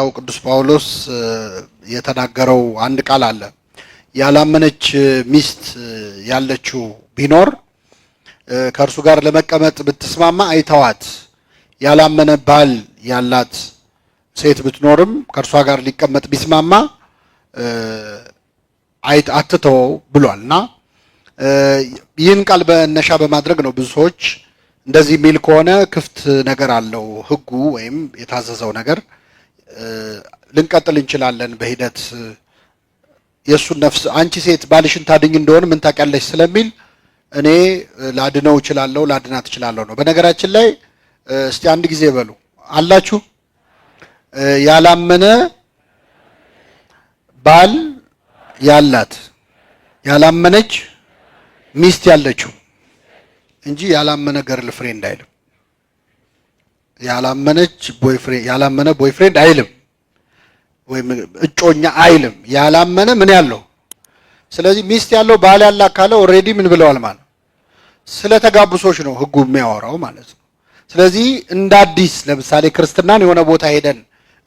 ሐዋርያው ቅዱስ ጳውሎስ የተናገረው አንድ ቃል አለ። ያላመነች ሚስት ያለችው ቢኖር ከእርሱ ጋር ለመቀመጥ ብትስማማ አይተዋት፣ ያላመነ ባል ያላት ሴት ብትኖርም ከእርሷ ጋር ሊቀመጥ ቢስማማ አትተው ብሏልና ይህን ቃል በነሻ በማድረግ ነው ብዙ ሰዎች እንደዚህ ሚል ከሆነ ክፍት ነገር አለው ህጉ ወይም የታዘዘው ነገር ልንቀጥል እንችላለን በሂደት የሱን ነፍስ አንቺ ሴት ባልሽን ታድኝ እንደሆነ ምን ታውቂያለሽ ስለሚል እኔ ላድነው እችላለሁ ላድናት እችላለሁ ነው። በነገራችን ላይ እስቲ አንድ ጊዜ በሉ አላችሁ ያላመነ ባል ያላት ያላመነች ሚስት ያለችው እንጂ ያላመነ ገርል ፍሬንድ አይልም። ያላመነች ቦይፍሬንድ ያላመነ ቦይፍሬንድ አይልም ወይም እጮኛ አይልም። ያላመነ ምን ያለው። ስለዚህ ሚስት ያለው ባል ያላት ካለ ኦሬዲ ምን ብለዋል ማለት ስለተጋቡ ሰዎች ነው ህጉ የሚያወራው ማለት ነው። ስለዚህ እንደ አዲስ ለምሳሌ ክርስትናን የሆነ ቦታ ሄደን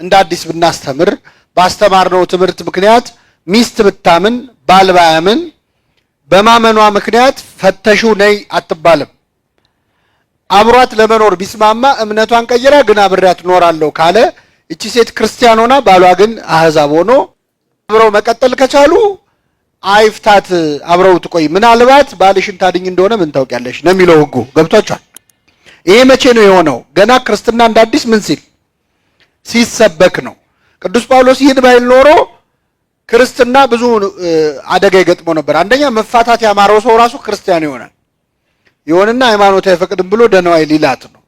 እንደ አዲስ ብናስተምር ባስተማርነው ትምህርት ምክንያት ሚስት ብታምን ባል ባያምን በማመኗ ምክንያት ፈተሹ ነይ አትባልም። አብሯት ለመኖር ቢስማማ እምነቷን ቀይራ ግን አብሬያት ኖራለሁ ካለ እቺ ሴት ክርስቲያን ሆና ባሏ ግን አህዛብ ሆኖ አብረው መቀጠል ከቻሉ አይፍታት፣ አብረው ትቆይ። ምናልባት ባልሽን ታድኝ እንደሆነ ምን ታውቂያለሽ ነው የሚለው ህጉ። ገብቷችኋል? ይሄ መቼ ነው የሆነው? ገና ክርስትና እንደ አዲስ ምን ሲል ሲሰበክ ነው። ቅዱስ ጳውሎስ ይህን ባይል ኖሮ ክርስትና ብዙ አደጋ ይገጥመው ነበር። አንደኛ መፋታት ያማረው ሰው ራሱ ክርስቲያን ይሆናል ይሆንና ሃይማኖት አይፈቅድም ብሎ ደናዋይ ሊላት ነው፣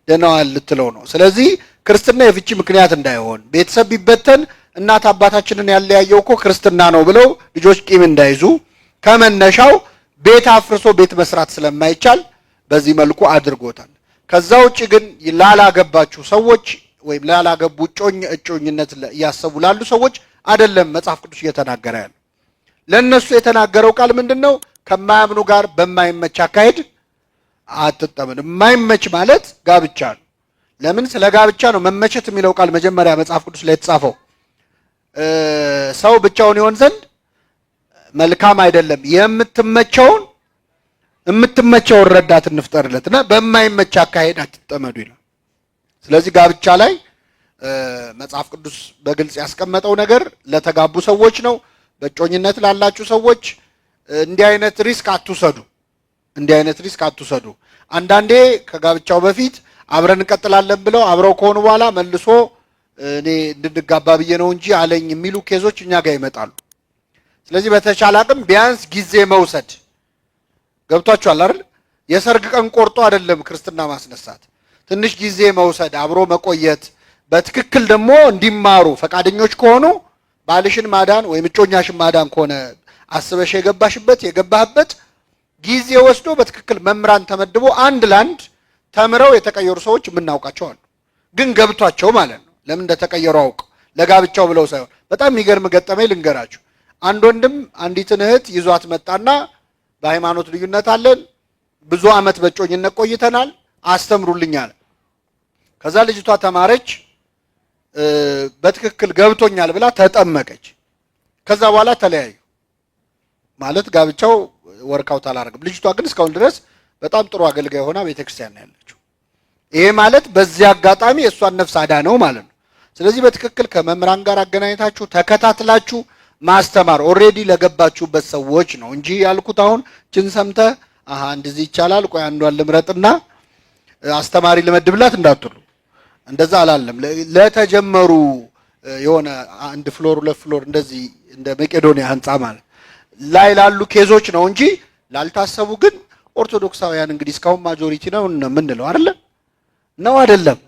ደናዋይ ልትለው ነው። ስለዚህ ክርስትና የፍቺ ምክንያት እንዳይሆን ቤተሰብ ቢበተን እናት አባታችንን ያለያየው እኮ ክርስትና ነው ብለው ልጆች ቂም እንዳይዙ ከመነሻው ቤት አፍርሶ ቤት መስራት ስለማይቻል በዚህ መልኩ አድርጎታል። ከዛ ውጪ ግን ላላገባችሁ ሰዎች ወይም ላላገቡ እጮኝነት ያሰቡ ላሉ ሰዎች አይደለም መጽሐፍ ቅዱስ እየተናገረ ያለው። ለነሱ የተናገረው ቃል ምንድነው? ከማያምኑ ጋር በማይመች አካሄድ አትጠመዱ። የማይመች ማለት ጋብቻ ነው። ለምን ስለ ጋብቻ ነው መመቸት የሚለው ቃል መጀመሪያ መጽሐፍ ቅዱስ ላይ የተጻፈው። ሰው ብቻውን ይሆን ዘንድ መልካም አይደለም፣ የምትመቸውን ረዳት እንፍጠርለትና በማይመች አካሄድ አትጠመዱ ይላል። ስለዚህ ጋብቻ ላይ መጽሐፍ ቅዱስ በግልጽ ያስቀመጠው ነገር ለተጋቡ ሰዎች ነው። በእጮኝነት ላላችሁ ሰዎች እንዲህ አይነት ሪስክ አትውሰዱ። አንዳንዴ ከጋብቻው በፊት አብረን እንቀጥላለን ብለው አብረው ከሆኑ በኋላ መልሶ እኔ እንድንጋባ ብዬ ነው እንጂ አለኝ የሚሉ ኬዞች እኛ ጋር ይመጣሉ። ስለዚህ በተቻለ አቅም ቢያንስ ጊዜ መውሰድ። ገብቷችኋል አይደል? የሰርግ ቀን ቆርጦ አይደለም ክርስትና ማስነሳት። ትንሽ ጊዜ መውሰድ፣ አብሮ መቆየት፣ በትክክል ደግሞ እንዲማሩ ፈቃደኞች ከሆኑ ባልሽን ማዳን ወይም እጮኛሽን ማዳን ከሆነ አስበሽ የገባህበት ጊዜ ወስዶ በትክክል መምራን ተመድቦ አንድ ላንድ ተምረው የተቀየሩ ሰዎች የምናውቃቸው አሉ። ግን ገብቷቸው ማለት ነው። ለምን እንደተቀየሩ አውቀው ለጋብቻው ብለው ሳይሆን። በጣም የሚገርም ገጠመኝ ልንገራችሁ። አንድ ወንድም አንዲትን እህት ይዟት መጣና በሃይማኖት ልዩነት አለን፣ ብዙ ዓመት በእጮኝነት ቆይተናል፣ አስተምሩልኝ አለ። ከዛ ልጅቷ ተማረች፣ በትክክል ገብቶኛል ብላ ተጠመቀች። ከዛ በኋላ ተለያዩ። ማለት ጋብቻው ወርካውት አላረግም። ልጅቷ ግን እስካሁን ድረስ በጣም ጥሩ አገልጋይ ሆና ቤተክርስቲያን ነው ያለችው። ይሄ ማለት በዚህ አጋጣሚ እሷን ነፍስ አዳነው ማለት ነው። ስለዚህ በትክክል ከመምህራን ጋር አገናኝታችሁ ተከታትላችሁ ማስተማር ኦሬዲ ለገባችሁበት ሰዎች ነው እንጂ ያልኩት አሁን ችን ሰምተህ እንደዚህ ይቻላል ቆይ አንዷን ልምረጥና አስተማሪ ለመድብላት እንዳትሉ። እንደዛ አላለም። ለተጀመሩ የሆነ አንድ ፍሎር ሁለት ፍሎር እንደዚህ እንደ መቄዶንያ ህንጻ ማለት ላይ ላሉ ኬዞች ነው እንጂ ላልታሰቡ ግን ኦርቶዶክሳውያን እንግዲህ እስካሁን ማጆሪቲ ነው ምንለው አይደለም።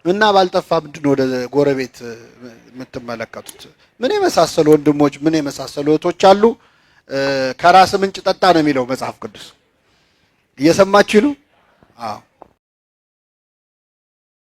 እና ባልጠፋ ምንድነው ወደ ጎረቤት የምትመለከቱት ምን የመሳሰሉ ወንድሞች ምን የመሳሰሉ እህቶች አሉ። ከራስ ምንጭ ጠጣ ነው የሚለው መጽሐፍ ቅዱስ። እየሰማችሁ ነው? አዎ